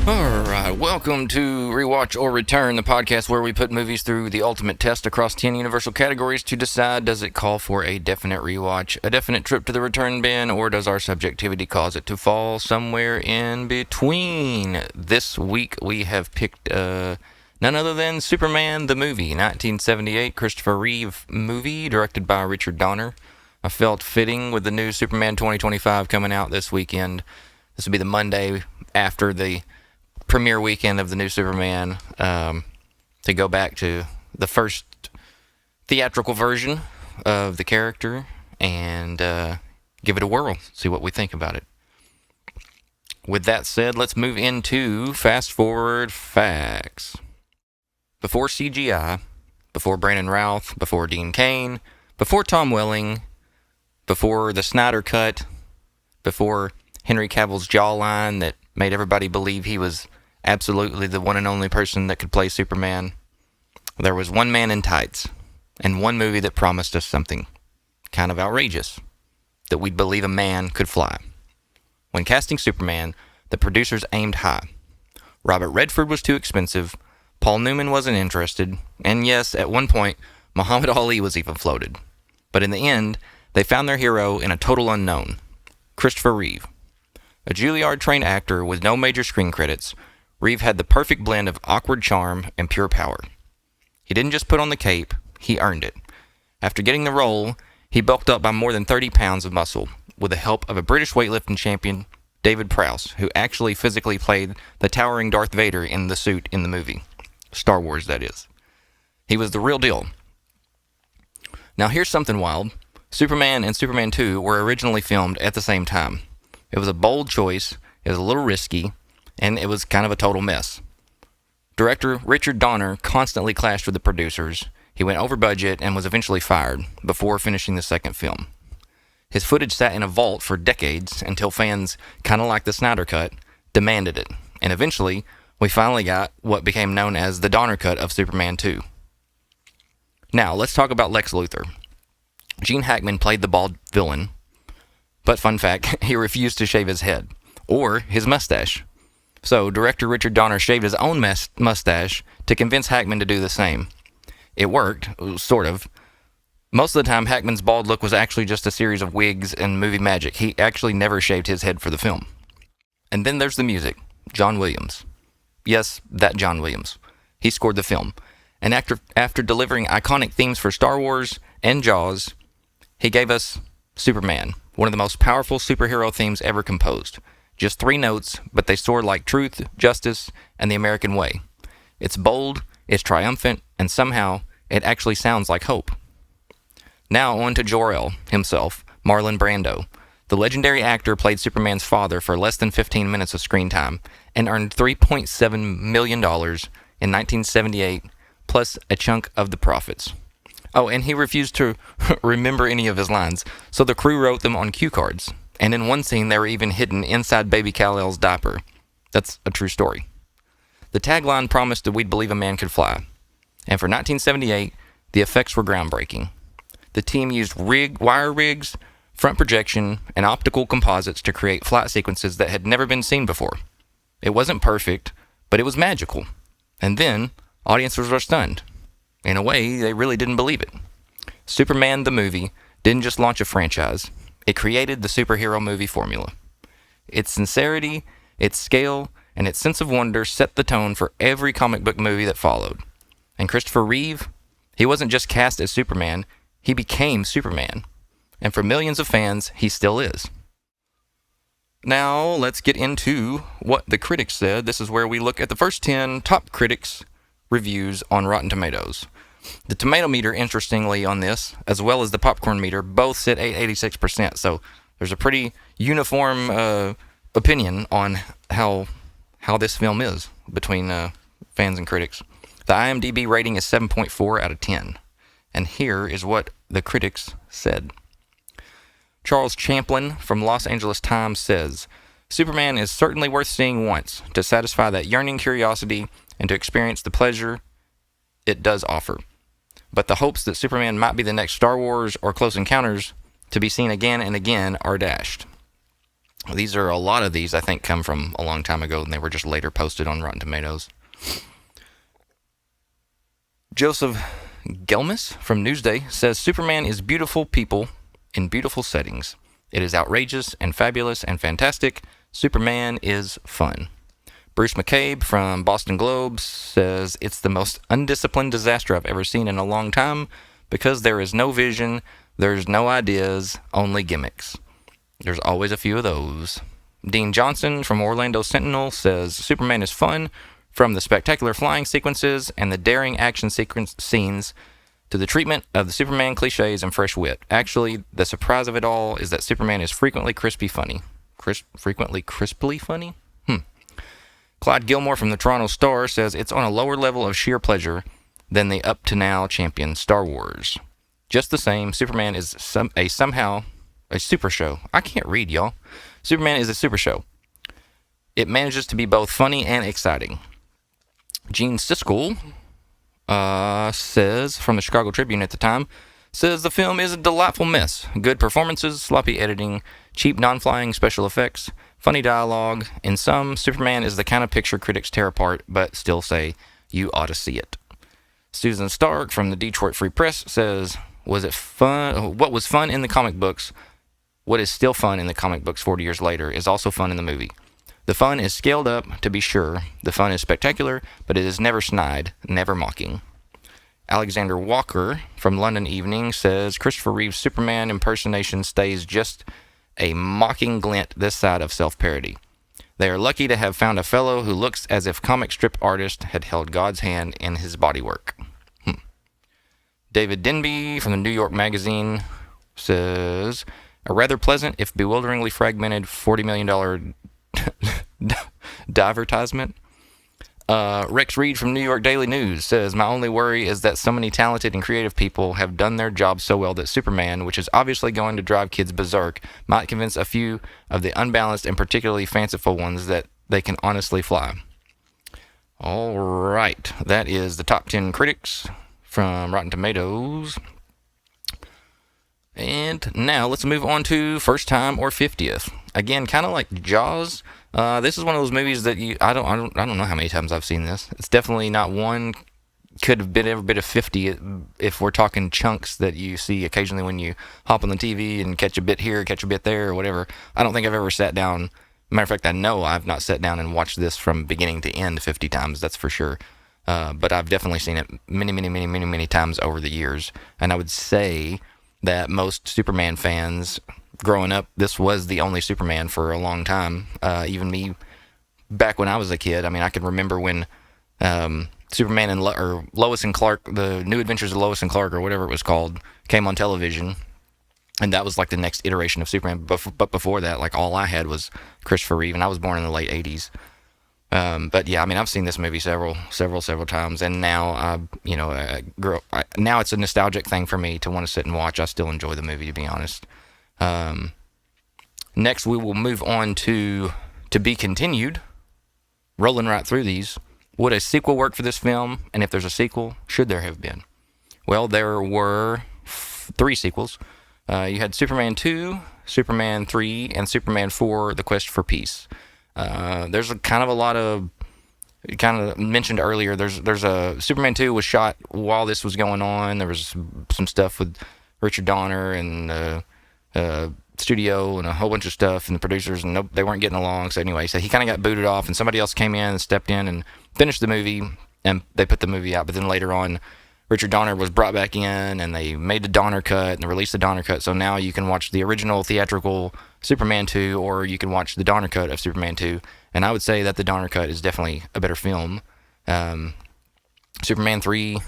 Alright, welcome to Rewatch or Return, the podcast where we put movies through the ultimate test across 10 universal categories to decide, does it call for a definite rewatch, a definite trip to the return bin, or does our subjectivity cause it to fall somewhere in between? This week we have picked none other than Superman the movie, 1978 Christopher Reeve movie directed by Richard Donner. I felt fitting with the new Superman 2025 coming out this weekend. This will be the Monday after the premiere weekend of the new Superman, to go back to the first theatrical version of the character and give it a whirl, see what we think about it. With that said, let's move into fast forward facts. Before CGI, before Brandon Routh, before Dean Cain, before Tom Welling, before the Snyder Cut, before Henry Cavill's jawline that made everybody believe he was absolutely the one and only person that could play Superman, there was one man in tights and one movie that promised us something kind of outrageous, that we'd believe a man could fly. When casting Superman, the producers aimed high. Robert Redford was too expensive, Paul Newman wasn't interested, and yes, at one point, Muhammad Ali was even floated. But in the end, they found their hero in a total unknown, Christopher Reeve. A Juilliard-trained actor with no major screen credits, Reeve had the perfect blend of awkward charm and pure power. He didn't just put on the cape, he earned it. After getting the role, he bulked up by more than 30 pounds of muscle, with the help of a British weightlifting champion, David Prowse, who actually physically played the towering Darth Vader in the suit in the movie. Star Wars, that is. He was the real deal. Now here's something wild. Superman and Superman 2 were originally filmed at the same time. It was a bold choice, it was a little risky, and it was kind of a total mess. Director Richard Donner constantly clashed with the producers. He went over budget and was eventually fired before finishing the second film. His footage sat in a vault for decades until fans, kind of like the Snyder Cut, demanded it. And eventually, we finally got what became known as the Donner Cut of Superman 2. Now, let's talk about Lex Luthor. Gene Hackman played the bald villain, but fun fact, he refused to shave his head, or his mustache. So, director Richard Donner shaved his own mustache to convince Hackman to do the same. It worked, sort of. Most of the time, Hackman's bald look was actually just a series of wigs and movie magic. He actually never shaved his head for the film. And then there's the music. John Williams. Yes, that John Williams. He scored the film. And after delivering iconic themes for Star Wars and Jaws, he gave us Superman, one of the most powerful superhero themes ever composed. Just 3 notes, but they soar like truth, justice, and the American way. It's bold, it's triumphant, and somehow it actually sounds like hope. Now on to Jor-El himself, Marlon Brando. The legendary actor played Superman's father for less than 15 minutes of screen time and earned $3.7 million in 1978, plus a chunk of the profits. Oh, and he refused to remember any of his lines, so the crew wrote them on cue cards. And in one scene, they were even hidden inside baby Kal-El's diaper. That's a true story. The tagline promised that we'd believe a man could fly. And for 1978, the effects were groundbreaking. The team used wire rigs, front projection, and optical composites to create flight sequences that had never been seen before. It wasn't perfect, but it was magical. And then, audiences were stunned. In a way, they really didn't believe it. Superman the movie didn't just launch a franchise. It created the superhero movie formula. Its sincerity, its scale, and its sense of wonder set the tone for every comic book movie that followed. And Christopher Reeve, he wasn't just cast as Superman, he became Superman. And for millions of fans, he still is. Now, let's get into what the critics said. This is where we look at the first 10 top critics' reviews on Rotten Tomatoes. The tomato meter, interestingly, on this, as well as the popcorn meter, both sit at 86%. So there's a pretty uniform opinion on how this film is between fans and critics. The IMDb rating is 7.4 out of 10. And here is what the critics said. Charles Champlin from Los Angeles Times says, Superman is certainly worth seeing once to satisfy that yearning curiosity and to experience the pleasure it does offer. But the hopes that Superman might be the next Star Wars or Close Encounters to be seen again and again are dashed. These are a lot of these, I think, come from a long time ago, and they were just later posted on Rotten Tomatoes. Joseph Gelmis from Newsday says Superman is beautiful people in beautiful settings. It is outrageous and fabulous and fantastic. Superman is fun. Bruce McCabe from Boston Globe says it's the most undisciplined disaster I've ever seen in a long time because there is no vision, there's no ideas, only gimmicks. There's always a few of those. Dean Johnson from Orlando Sentinel says Superman is fun, from the spectacular flying sequences and the daring action sequence scenes to the treatment of the Superman cliches and fresh wit. Actually, the surprise of it all is that Superman is frequently crisply funny. Clyde Gilmore from the Toronto Star says it's on a lower level of sheer pleasure than the up-to-now champion Star Wars. Just the same, Superman is somehow a super show. I can't read, y'all. Superman is a super show. It manages to be both funny and exciting. Gene Siskel says, from the Chicago Tribune at the time, says the film is a delightful mess. Good performances, sloppy editing, cheap non-flying special effects, funny dialogue. In sum, Superman is the kind of picture critics tear apart, but still say, you ought to see it. Susan Stark from the Detroit Free Press says, was it fun? What was fun in the comic books, what is still fun in the comic books 40 years later, is also fun in the movie. The fun is scaled up, to be sure. The fun is spectacular, but it is never snide, never mocking. Alexander Walker from London Evening says Christopher Reeve's Superman impersonation stays just a mocking glint this side of self-parody. They are lucky to have found a fellow who looks as if comic strip artist had held God's hand in his bodywork. David Denby from the New York Magazine says, a rather pleasant, if bewilderingly fragmented, $40 million divertisement. Rex Reed from New York Daily News says, my only worry is that so many talented and creative people have done their job so well that Superman, which is obviously going to drive kids berserk, might convince a few of the unbalanced and particularly fanciful ones that they can honestly fly. All right, that is the top 10 critics from Rotten Tomatoes. And now let's move on to First Time or 50th. Again, kind of like Jaws. This is one of those movies that I don't know how many times I've seen this. It's definitely not one. Could have been every bit of 50 if we're talking chunks that you see occasionally when you hop on the TV and catch a bit here, catch a bit there, or whatever. I don't think I've ever sat down. Matter of fact, I know I've not sat down and watched this from beginning to end 50 times. That's for sure. But I've definitely seen it many times over the years. And I would say that most Superman fans growing up, this was the only Superman for a long time. Even me, back when I was a kid, I mean, I can remember when Superman and Lois and Clark, the New Adventures of Lois and Clark, or whatever it was called, came on television. And that was like the next iteration of Superman. But before that, like, all I had was Christopher Reeve, and I was born in the late 80s. But yeah, I mean, I've seen this movie several times, and now now it's a nostalgic thing for me to want to sit and watch. I still enjoy the movie, to be honest. Next, we will move on to Be Continued. Rolling right through these. Would a sequel work for this film? And if there's a sequel, should there have been? Well, there were 3 sequels. You had Superman 2, Superman 3, and Superman 4, The Quest for Peace. There's a lot of, kind of mentioned earlier, there's a Superman 2 was shot while this was going on. There was some stuff with Richard Donner and the studio and a whole bunch of stuff and the producers, and they weren't getting along. So anyway, he kind of got booted off, and somebody else came in and stepped in and finished the movie, and they put the movie out. But then later on, Richard Donner was brought back in, and they made the Donner cut, and they released the Donner cut. So now you can watch the original theatrical Superman 2, or you can watch the Donner cut of Superman 2. And I would say that the Donner cut is definitely a better film. Superman 3,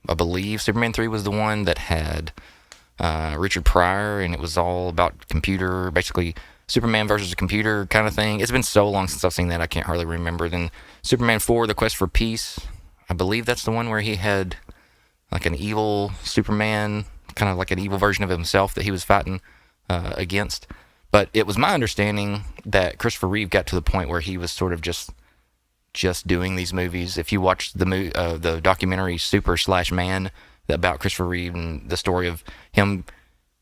I believe Superman 3 was the one that had Richard Pryor, and it was all about computer, basically Superman versus a computer kind of thing. It's been so long since I've seen that, I can't hardly remember. Then Superman 4, The Quest for Peace, I believe that's the one where he had like an evil Superman, kind of like an evil version of himself that he was fighting against. But it was my understanding that Christopher Reeve got to the point where he was sort of just doing these movies. If you watch the documentary Super/Man about Christopher Reeve and the story of him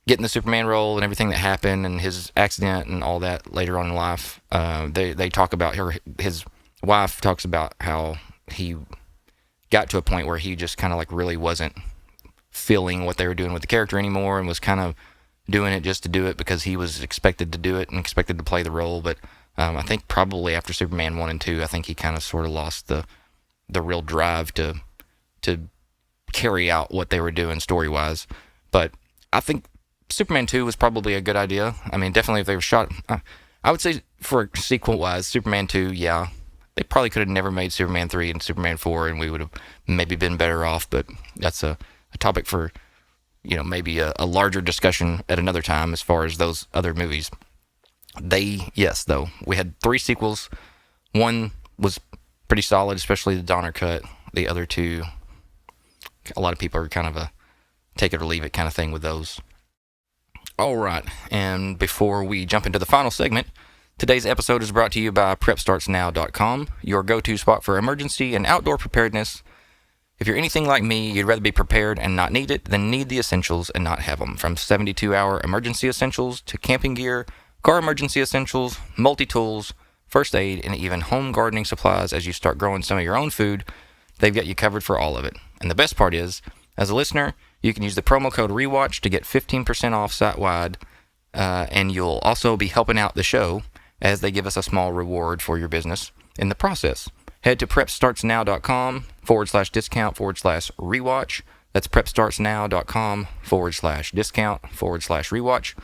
getting the Superman role and everything that happened and his accident and all that later on in life. They talk about his wife talks about how he got to a point where he just kind of like really wasn't feeling what they were doing with the character anymore and was kind of doing it just to do it because he was expected to do it and expected to play the role. But I think probably after Superman 1 and 2, I think he kind of sort of lost the real drive to carry out what they were doing story-wise. But I think Superman 2 was probably a good idea. I mean, definitely if they were shot... I would say for sequel-wise, Superman 2, yeah, they probably could have never made Superman 3 and Superman 4, and we would have maybe been better off, but that's a topic for, maybe a larger discussion at another time as far as those other movies. Yes, though, we had 3 sequels. One was pretty solid, especially the Donner cut. The other 2, a lot of people are kind of a take it or leave it kind of thing with those. All right, and before we jump into the final segment, today's episode is brought to you by PrepStartsNow.com, your go-to spot for emergency and outdoor preparedness. If you're anything like me, you'd rather be prepared and not need it than need the essentials and not have them. From 72-hour emergency essentials to camping gear, car emergency essentials, multi-tools, first aid, and even home gardening supplies as you start growing some of your own food, they've got you covered for all of it. And the best part is, as a listener, you can use the promo code REWATCH to get 15% off site-wide, and you'll also be helping out the show as they give us a small reward for your business in the process. Head to PrepStartsNow.com/discount/rewatch. That's PrepStartsNow.com/discount/rewatch.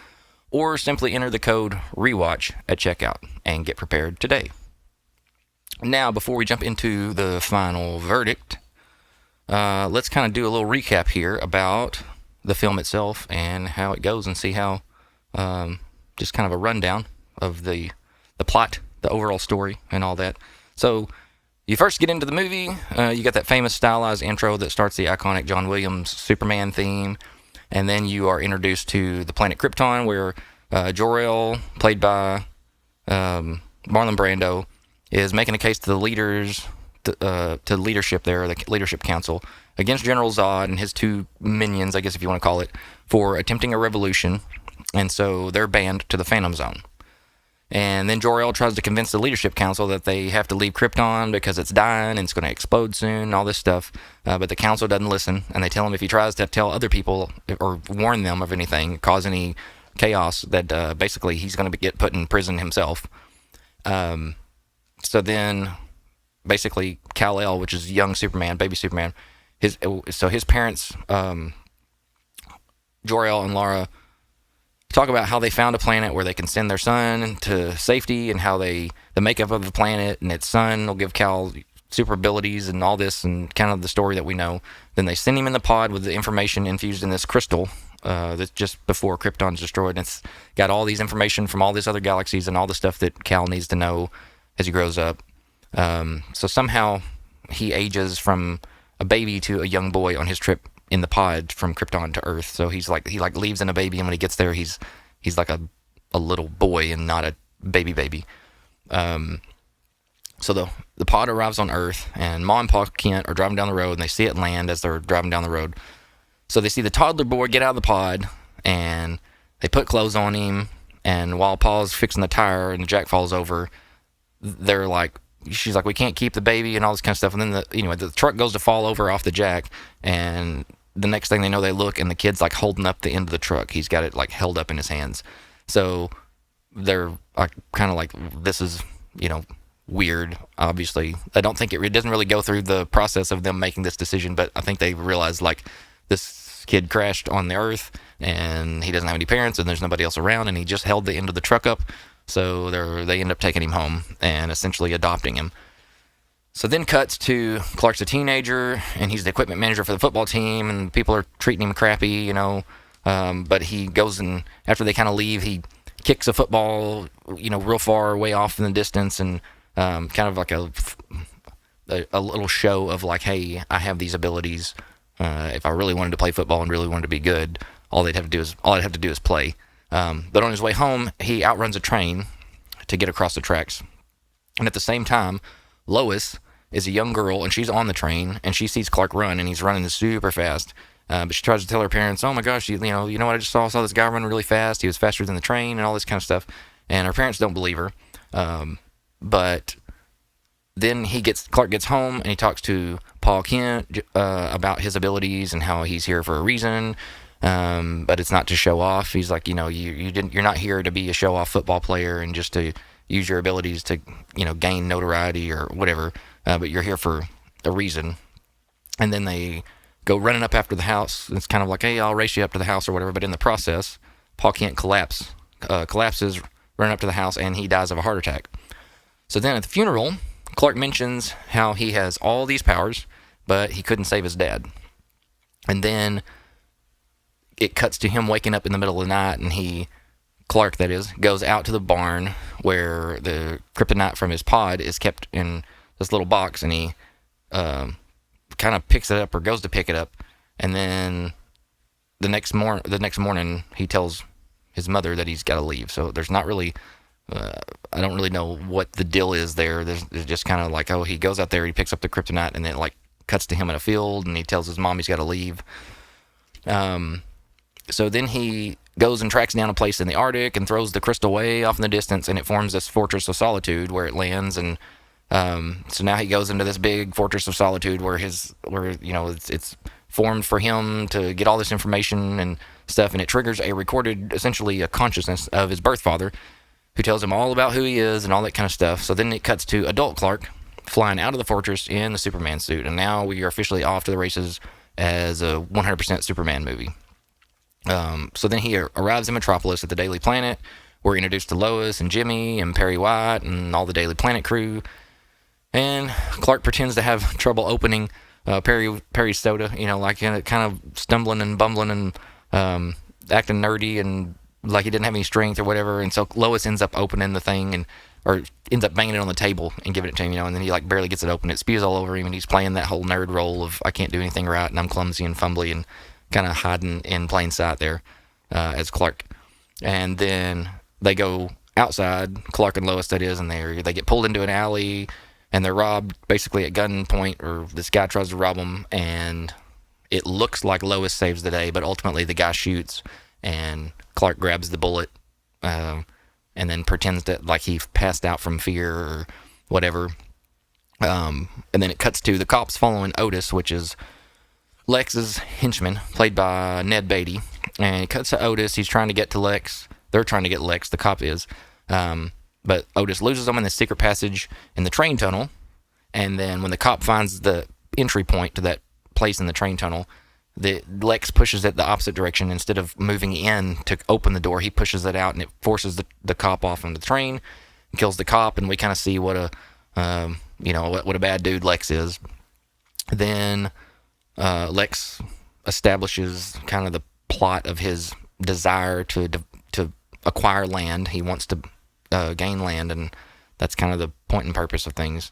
Or simply enter the code REWATCH at checkout and get prepared today. Now, before we jump into the final verdict, let's kind of do a little recap here about the film itself and how it goes and see how, just kind of a rundown of the plot, the overall story, and all that. So, you first get into the movie, you got that famous stylized intro that starts the iconic John Williams Superman theme, and then you are introduced to the planet Krypton, where Jor-El, played by Marlon Brando, is making a case to the leaders, to leadership there, the leadership council, against General Zod and his 2 minions, I guess if you want to call it, for attempting a revolution, and so they're banned to the Phantom Zone. And then Jor-El tries to convince the leadership council that they have to leave Krypton because it's dying and it's going to explode soon and all this stuff. But the council doesn't listen, and they tell him if he tries to tell other people or warn them of anything, cause any chaos, that basically he's going to get put in prison himself. So then, basically, Kal-El, which is young Superman, baby Superman, his parents, Jor-El and Lara, talk about how they found a planet where they can send their son to safety, and how the makeup of the planet and its son will give Kal super abilities and all this, and kind of the story that we know. Then they send him in the pod with the information infused in this crystal that's just before Krypton's destroyed. And it's got all these information from all these other galaxies and all the stuff that Kal needs to know as he grows up. So somehow he ages from a baby to a young boy on his trip in the pod from Krypton to Earth. So he leaves in a baby, and when he gets there, he's like a little boy and not a baby. So the pod arrives on Earth, and Ma and Pa Kent are driving down the road, and they see it land as they're driving down the road. So they see the toddler boy get out of the pod, and they put clothes on him, and while Pa's fixing the tire and the jack falls over, she's like, we can't keep the baby and all this kind of stuff. And then the truck goes to fall over off the jack, and the next thing they know, they look, and the kid's like holding up the end of the truck. He's got it like held up in his hands. So they're kind of like, this is, weird. Obviously, I don't think it doesn't really go through the process of them making this decision, but I think they realize like this kid crashed on the Earth, and he doesn't have any parents, and there's nobody else around, and he just held the end of the truck up. So they end up taking him home and essentially adopting him. So then cuts to Clark's a teenager, and he's the equipment manager for the football team, and people are treating him crappy, but he goes, and after they kind of leave, he kicks a football, real far way off in the distance, and kind of like a little show of like, hey, I have these abilities. If I really wanted to play football and really wanted to be good, all I'd have to do is play. But on his way home, he outruns a train to get across the tracks. And at the same time, Lois is a young girl, and she's on the train, and she sees Clark run, and he's running super fast. But she tries to tell her parents, oh my gosh, you know what I just saw this guy run really fast. He was faster than the train and all this kind of stuff. And her parents don't believe her. But then Clark gets home and he talks to Paul Kent about his abilities and how he's here for a reason. But it's not to show off. He's like, you're not here to be a show off football player and just to use your abilities to, gain notoriety or whatever. But you're here for a reason. And then they go running up after the house. It's kind of like, hey, I'll race you up to the house or whatever. But in the process, Paul Kent collapses, running up to the house, and he dies of a heart attack. So then at the funeral, Clark mentions how he has all these powers, but he couldn't save his dad. And then it cuts to him waking up in the middle of the night, and Clark, that is, goes out to the barn where the kryptonite from his pod is kept in this little box, and he kind of picks it up or goes to pick it up, and then the next morning he tells his mother that he's got to leave. So there's not really, I don't really know what the deal is there. There's just kind of like, oh, he goes out there, he picks up the kryptonite, and then it like cuts to him in a field, and he tells his mom he's got to leave. So then he goes and tracks down a place in the Arctic and throws the crystal way off in the distance, and it forms this fortress of solitude where it lands. And so now he goes into this big fortress of solitude where it's formed for him to get all this information and stuff, and it triggers essentially a consciousness of his birth father, who tells him all about who he is and all that kind of stuff. So then it cuts to adult Clark flying out of the fortress in the Superman suit, and now we are officially off to the races as a 100% Superman movie. So then he arrives in Metropolis at the Daily Planet. We're introduced to Lois and Jimmy and Perry White and all the Daily Planet crew. And Clark pretends to have trouble opening Perry's soda, kind of stumbling and bumbling and acting nerdy and like he didn't have any strength or whatever. And so Lois ends up opening the thing or ends up banging it on the table and giving it to him, and then he like barely gets it open. It spews all over him, and he's playing that whole nerd role of I can't do anything right and I'm clumsy and fumbly and kind of hiding in plain sight there as Clark. And then they go outside, Clark and Lois that is, and they get pulled into an alley and they're robbed basically at gunpoint, or this guy tries to rob them, and it looks like Lois saves the day, but ultimately the guy shoots and Clark grabs the bullet and then pretends that like he passed out from fear or whatever. And then it cuts to the cops following Otis, which is Lex's henchman, played by Ned Beatty. And it cuts to Otis. He's trying to get to Lex. They're trying to get Lex, the cop is. But Otis loses them in the secret passage in the train tunnel. And then when the cop finds the entry point to that place in the train tunnel, Lex pushes it the opposite direction. Instead of moving in to open the door, he pushes it out, and it forces the cop off on the train, kills the cop, and we kind of see what a bad dude Lex is. Then Lex establishes kind of the plot of his desire to acquire land. He wants to gain land, and that's kind of the point and purpose of things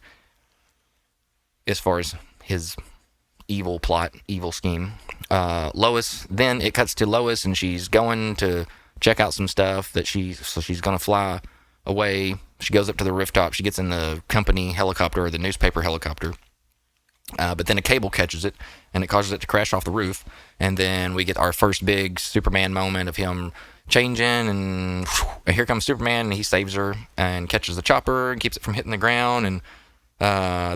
as far as his evil scheme. Lois, then it cuts to Lois, and she's going to check out some stuff she's going to fly away. She goes up to the rooftop. She gets in the company helicopter, or the newspaper helicopter. But then a cable catches it, and it causes it to crash off the roof. And then we get our first big Superman moment of him changing, and here comes Superman, and he saves her and catches the chopper and keeps it from hitting the ground. And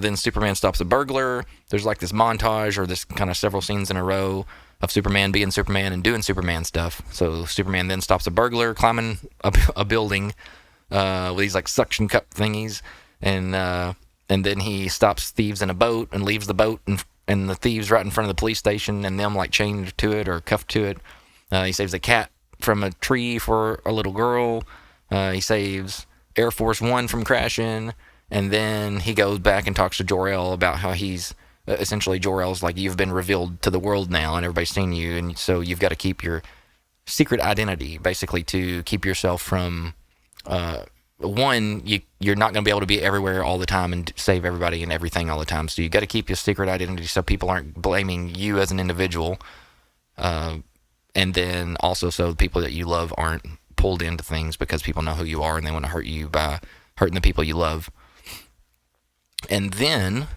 then Superman stops a burglar. There's like this montage, or this kind of several scenes in a row of Superman being Superman and doing Superman stuff. So Superman then stops a burglar climbing a building with these like suction cup thingies, and then he stops thieves in a boat and leaves the boat and the thieves right in front of the police station, and them like chained to it or cuffed to it. He saves a cat from a tree for a little girl. He saves Air Force One from crashing. And then he goes back and talks to Jor-El about how he's essentially, Jor-El's like, you've been revealed to the world now and everybody's seen you, and so you've got to keep your secret identity, basically, to keep yourself from you're not going to be able to be everywhere all the time and save everybody and everything all the time. So you got to keep your secret identity so people aren't blaming you as an individual, and then also so the people that you love aren't pulled into things because people know who you are and they want to hurt you by hurting the people you love. And then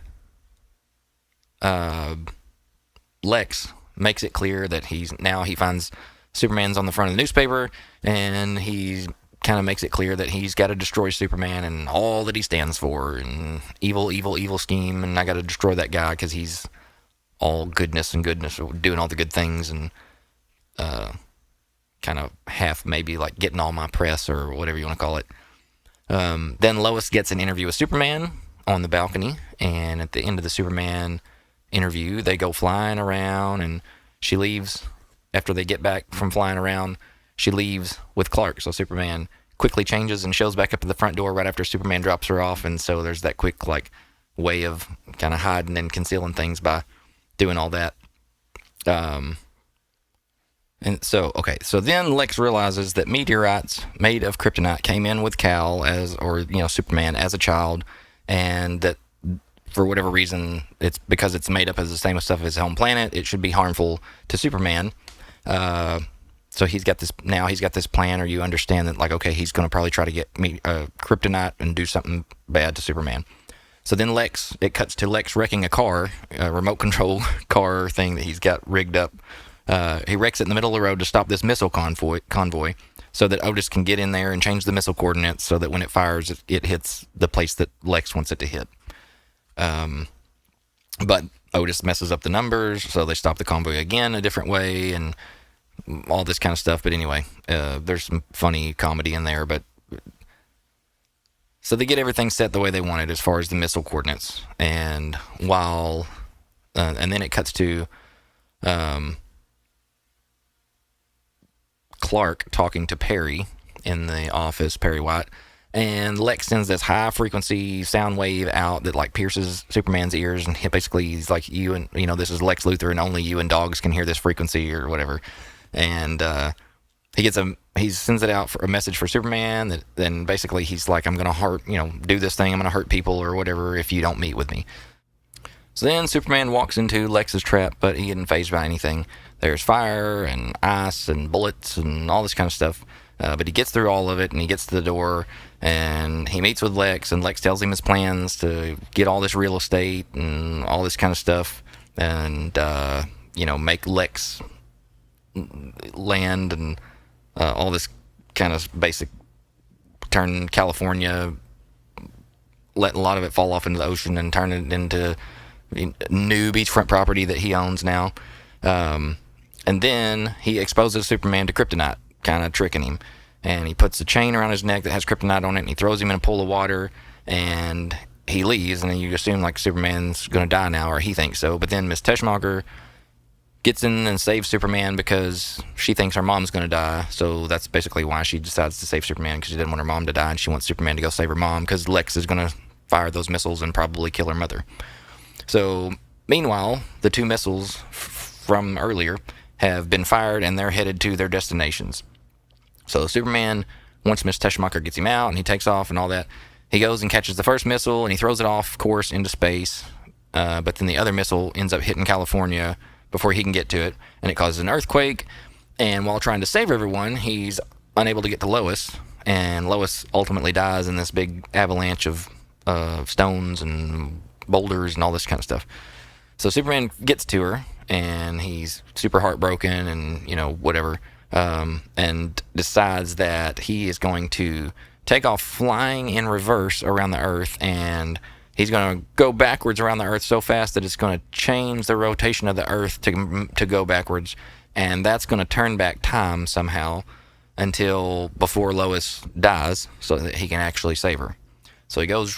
Lex makes it clear that he finds Superman's on the front of the newspaper, and he kind of makes it clear that he's got to destroy Superman and all that he stands for, and evil scheme, and I got to destroy that guy because he's all goodness, doing all the good things, and kind of half maybe like getting all my press or whatever you want to call it. Then Lois gets an interview with Superman on the balcony, and at the end of the Superman interview, they go flying around, and she leaves. After they get back from flying around, she leaves with Clark. So Superman quickly changes and shows back up at the front door right after Superman drops her off, and so there's that quick like way of kind of hiding and concealing things by doing all that. And so then Lex realizes that meteorites made of kryptonite came in with Kal Superman as a child, and that for whatever reason, it's because it's made up of the same stuff as his home planet, it should be harmful to Superman. So he's got this plan, or you understand that, like, okay, he's going to probably try to get kryptonite and do something bad to Superman. So then it cuts to Lex wrecking a car, a remote control car thing that he's got rigged up. He wrecks it in the middle of the road to stop this missile convoy so that Otis can get in there and change the missile coordinates so that when it fires, it hits the place that Lex wants it to hit. But Otis messes up the numbers, so they stop the convoy again a different way, and all this kind of stuff. But anyway, there's some funny comedy in there. But so they get everything set the way they wanted as far as the missile coordinates, and and then it cuts to Clark talking to Perry in the office, Perry White, and Lex sends this high frequency sound wave out that like pierces Superman's ears, and basically he's like, this is Lex Luthor, and only you and dogs can hear this frequency or whatever. And he sends it out for a message for Superman that then basically he's like, I'm gonna do this thing, I'm gonna hurt people or whatever if you don't meet with me. So then Superman walks into Lex's trap, but he isn't fazed by anything. There's fire and ice and bullets and all this kind of stuff. But he gets through all of it, and he gets to the door, and he meets with Lex, and Lex tells him his plans to get all this real estate and all this kind of stuff, and, make Lex land and all this kind of basic, turn California, let a lot of it fall off into the ocean and turn it into new beachfront property that he owns now. And then he exposes Superman to kryptonite, kind of tricking him. And he puts a chain around his neck that has kryptonite on it, and he throws him in a pool of water, and he leaves. And then you assume like Superman's going to die now, or he thinks so. But then Miss Teschmacher gets in and saves Superman because she thinks her mom's going to die. So that's basically why she decides to save Superman, because she didn't want her mom to die, and she wants Superman to go save her mom because Lex is going to fire those missiles and probably kill her mother. So meanwhile, the two missiles from earlier have been fired, and they're headed to their destinations. So Superman, once Miss Teschmacher gets him out and he takes off and all that, he goes and catches the first missile, and he throws it off course into space. But then the other missile ends up hitting California before he can get to it, and it causes an earthquake. And while trying to save everyone, he's unable to get to Lois, and Lois ultimately dies in this big avalanche of stones and boulders and all this kind of stuff. So Superman gets to her, and he's super heartbroken and, whatever, and decides that he is going to take off flying in reverse around the Earth, and he's going to go backwards around the Earth so fast that it's going to change the rotation of the Earth to go backwards, and that's going to turn back time somehow until before Lois dies so that he can actually save her. So he goes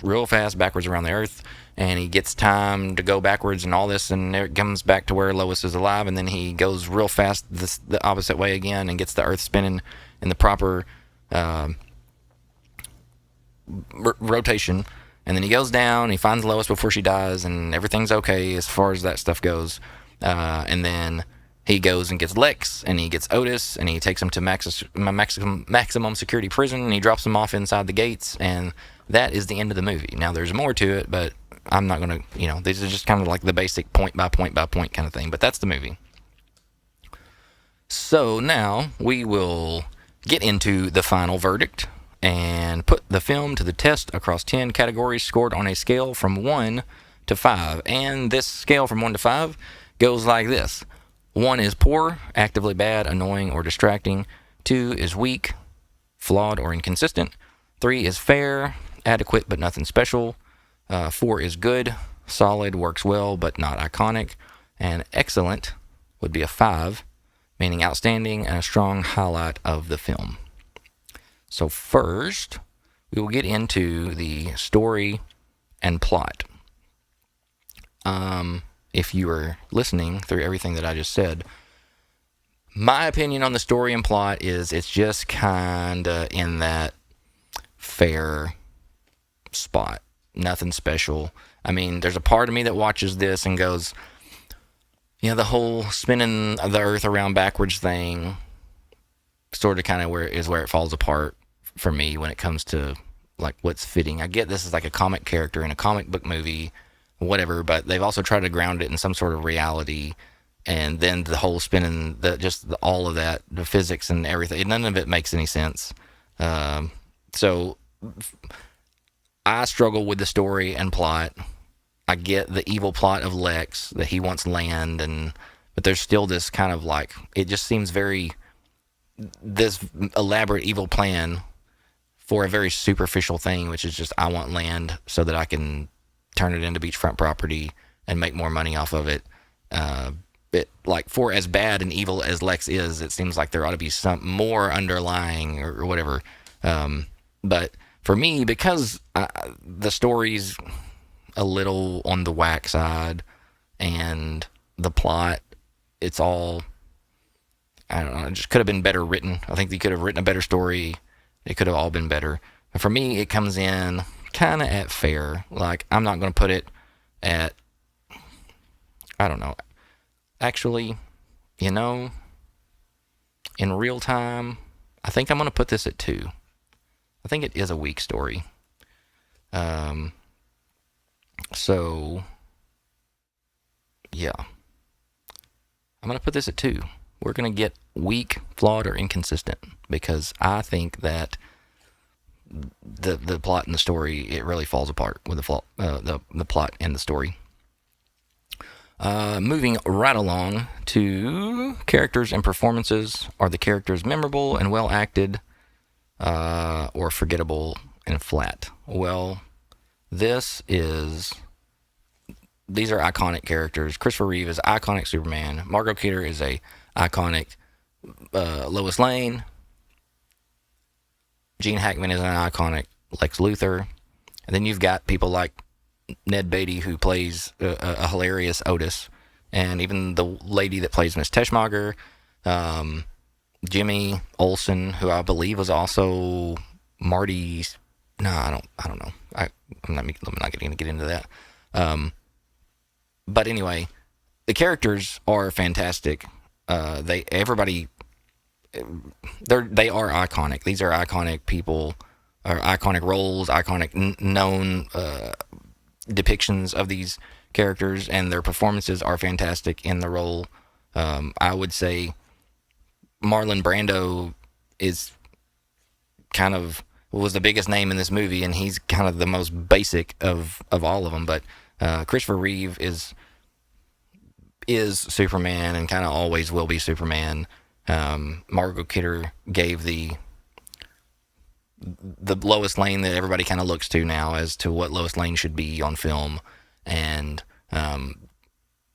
real fast backwards around the Earth, and he gets time to go backwards and all this, and there it comes back to where Lois is alive, and then he goes real fast the opposite way again and gets the Earth spinning in the proper rotation, and then he goes down, he finds Lois before she dies, and everything's okay as far as that stuff goes, and then he goes and gets Lex, and he gets Otis, and he takes him to maximum security prison, and he drops them off inside the gates, and that is the end of the movie. Now, there's more to it, but I'm not going to, these are just kind of like the basic point by point by point kind of thing, but that's the movie. So now we will get into the final verdict and put the film to the test across 10 categories scored on a scale from 1 to 5. And this scale from 1 to 5 goes like this. 1 is poor, actively bad, annoying, or distracting. 2 is weak, flawed, or inconsistent. 3 is fair, adequate, but nothing special. 4 is good, solid, works well, but not iconic. And excellent would be a 5, meaning outstanding and a strong highlight of the film. So first, we will get into the story and plot. If you were listening through everything that I just said, my opinion on the story and plot is it's just kind of in that fair spot. Nothing special. I mean, there's a part of me that watches this and goes, the whole spinning the earth around backwards thing sort of kind of where it falls apart for me when it comes to like what's fitting. I get this is like a comic character in a comic book movie, whatever, but they've also tried to ground it in some sort of reality, and then the whole spinning, all of that, the physics and everything, none of it makes any sense. So I struggle with the story and plot. I get the evil plot of Lex, that he wants land, but there's still this kind of like, it just seems this elaborate evil plan for a very superficial thing, which is just, I want land so that I can turn it into beachfront property and make more money off of it. Like, for as bad and evil as Lex is, it seems like there ought to be some more underlying or whatever. But for me, because the story's a little on the whack side, and the plot, it's all, I don't know, it just could have been better written. I think they could have written a better story. It could have all been better. But for me, it comes in kind of at fair. Like, I'm not going to put it at, I don't know. Actually, in real time, I think I'm going to put this at 2. I think it is a weak story. So, yeah. I'm going to put this at 2. We're going to get weak, flawed, or inconsistent, because I think that the plot and the story, it really falls apart with the plot and the story. Moving right along to characters and performances. Are the characters memorable and well acted, or forgettable and flat? Well, these are iconic characters. Christopher Reeve is iconic Superman. Margot Kidder is a iconic Lois Lane. Gene Hackman is an iconic Lex Luthor. And then you've got people like Ned Beatty, who plays a hilarious Otis, and even the lady that plays Miss Teschmacher, Jimmy Olsen, who I believe was also Marty's. No, I don't know. I'm not going to get into that. But anyway, the characters are fantastic. They are iconic. These are iconic people, or iconic roles, iconic known depictions of these characters, and their performances are fantastic in the role. I would say Marlon Brando was the biggest name in this movie, and he's kind of the most basic of all of them. But Christopher Reeve is Superman, and kind of always will be Superman. Margot Kidder gave the Lois Lane that everybody kind of looks to now as to what Lois Lane should be on film, and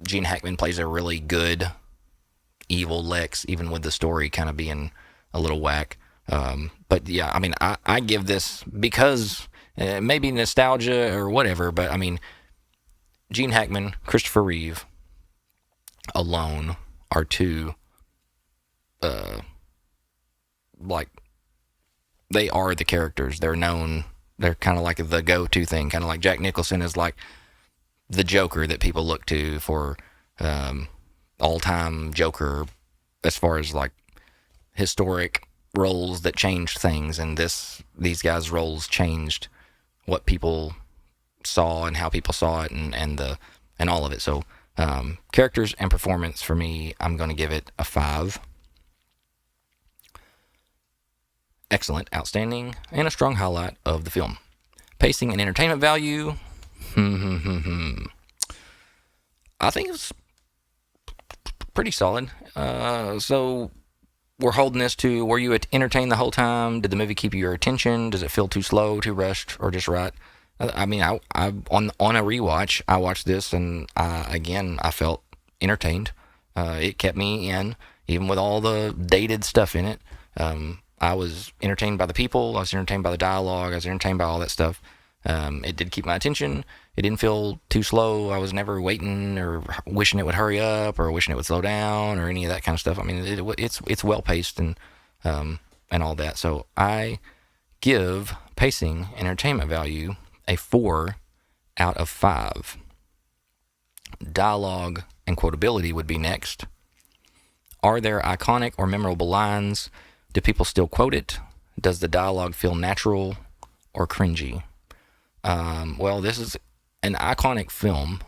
Gene Hackman plays a really good evil Lex, even with the story kind of being a little whack. But yeah, I mean, I give this, because maybe nostalgia or whatever, but I mean, Gene Hackman, Christopher Reeve alone are two, they are the characters. They're known. They're kind of like the go-to thing. Kind of like Jack Nicholson is like the Joker that people look to for all-time Joker, as far as like historic roles that changed things. And these guys' roles changed what people saw and how people saw it, and all of it. So characters and performance, for me, I'm going to give it a 5. Excellent, outstanding, and a strong highlight of the film. Pacing and entertainment value. I think it's pretty solid. So we're holding this to, were you entertained the whole time? Did the movie keep your attention? Does it feel too slow, too rushed, or just right? I mean, I on a rewatch, I watched this and I felt entertained. It kept me in, even with all the dated stuff in it. I was entertained by the people. I was entertained by the dialogue. I was entertained by all that stuff. It did keep my attention. It didn't feel too slow. I was never waiting or wishing it would hurry up or wishing it would slow down or any of that kind of stuff. I mean, it's well paced and all that. So I give pacing and entertainment value a 4 out of 5. Dialogue and quotability would be next. Are there iconic or memorable lines? Do people still quote it? Does the dialogue feel natural or cringy? Well, this is an iconic film,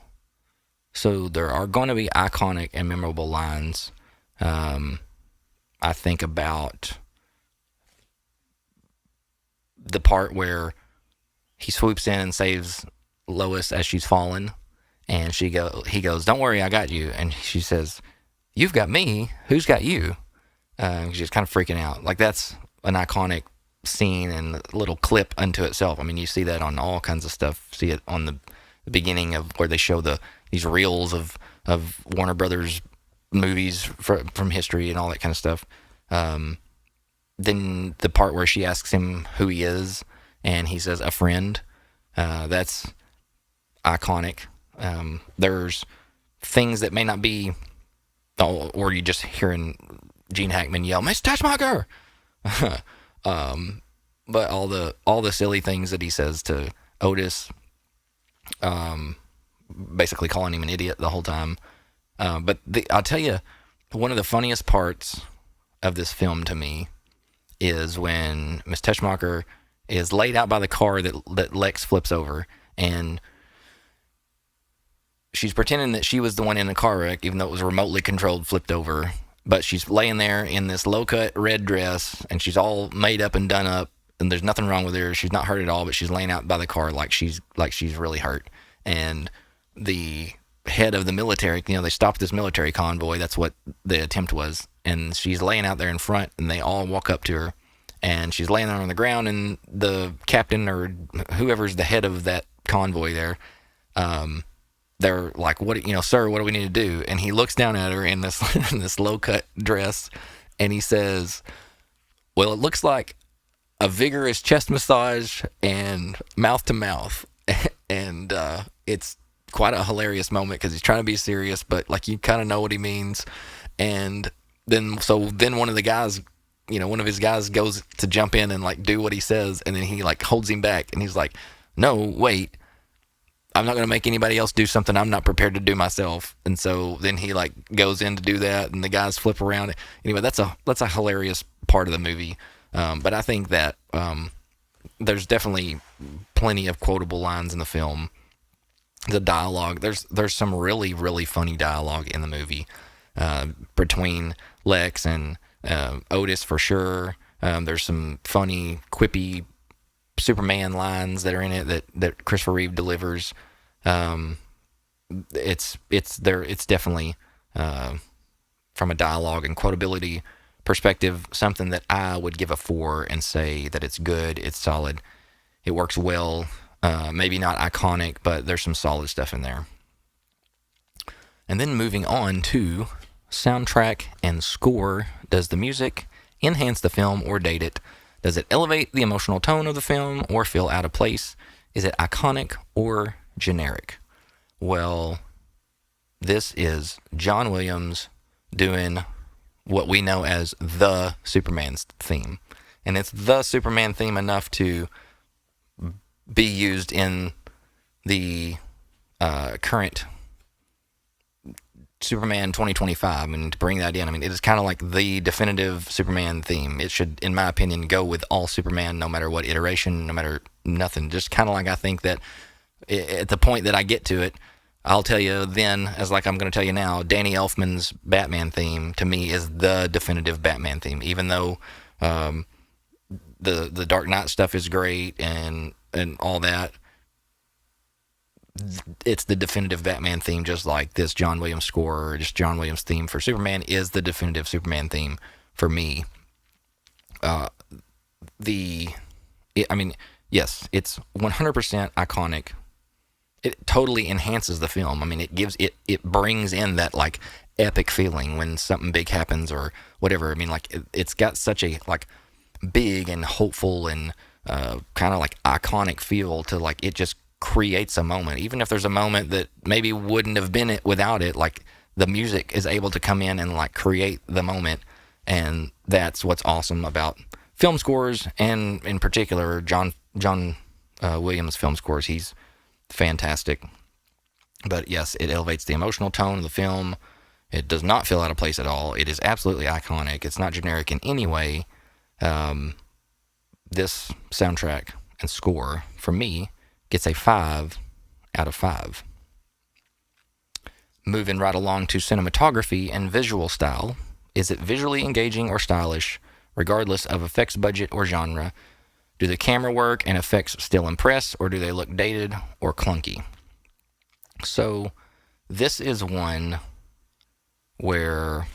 so there are going to be iconic and memorable lines. I think about the part where he swoops in and saves Lois as she's fallen, and he goes, "Don't worry, I got you," and she says, "You've got me. Who's got you?" She's kind of freaking out. Like, that's an iconic scene and a little clip unto itself. I mean, you see that on all kinds of stuff. See it on the beginning of where they show these reels of Warner Brothers movies from history and all that kind of stuff. Then the part where she asks him who he is, and he says, "A friend." That's iconic. There's things that may not be, or you just hearing Gene Hackman yell, "Miss Touchmarker!" But all the silly things that he says to Otis, basically calling him an idiot the whole time. But I'll tell you, one of the funniest parts of this film to me is when Miss Teschmacher is laid out by the car that Lex flips over, and she's pretending that she was the one in the car wreck, even though it was remotely controlled, flipped over. But she's laying there in this low-cut red dress, and she's all made up and done up, and there's nothing wrong with her. She's not hurt at all, but she's laying out by the car like she's really hurt. And the head of the military, they stopped this military convoy. That's what the attempt was. And she's laying out there in front, and they all walk up to her, and she's laying there on the ground, and the captain or whoever's the head of that convoy there, they're like, "What, sir, what do we need to do?" And he looks down at her in this in this low-cut dress, and he says, "Well, it looks like a vigorous chest massage and mouth-to-mouth." And it's quite a hilarious moment because he's trying to be serious, but like you kind of know what he means. And then one of the guys, one of his guys goes to jump in and like do what he says, and then he like holds him back, and he's like, "No, wait. I'm not going to make anybody else do something I'm not prepared to do myself." And so then he like goes in to do that, and the guys flip around. Anyway, that's a hilarious part of the movie. But I think that there's definitely plenty of quotable lines in the film. The dialogue, there's some really, really funny dialogue in the movie between Lex and Otis for sure. There's some funny, quippy Superman lines that are in it that Christopher Reeve delivers. It's definitely from a dialogue and quotability perspective something that I would give a 4 and say that it's good, it's solid, it works well. Maybe not iconic, but there's some solid stuff in there. And then moving on to soundtrack and score. Does the music enhance the film or date it? Does it elevate the emotional tone of the film or feel out of place? Is it iconic or generic? Well, this is John Williams doing what we know as the Superman's theme. And it's the Superman theme enough to be used in the current Superman 2025, and to bring that in, I mean, it is kind of like the definitive Superman theme. It should, in my opinion, go with all Superman, no matter what iteration, no matter nothing. Just kind of like I think that at the point that I get to it, I'll tell you then, as like I'm going to tell you now, Danny Elfman's Batman theme, to me, is the definitive Batman theme. Even though the Dark Knight stuff is great and all that, it's the definitive Batman theme, just like this John Williams score or just John Williams theme for Superman is the definitive Superman theme for me. I mean, yes, it's 100% iconic. It totally enhances the film. I mean, it brings in that like epic feeling when something big happens or whatever. I mean, like it's got such a like big and hopeful and kind of like iconic feel to like it just creates a moment. Even if there's a moment that maybe wouldn't have been it without it, like the music is able to come in and like create the moment, and that's what's awesome about film scores, and in particular John Williams film scores. He's fantastic. But yes, it elevates the emotional tone of the film. It does not feel out of place at all. It is absolutely iconic. It's not generic in any way. This soundtrack and score, for me, gets a 5 out of 5. Moving right along to cinematography and visual style. Is it visually engaging or stylish, regardless of effects budget or genre? Do the camera work and effects still impress, or do they look dated or clunky? So this is one where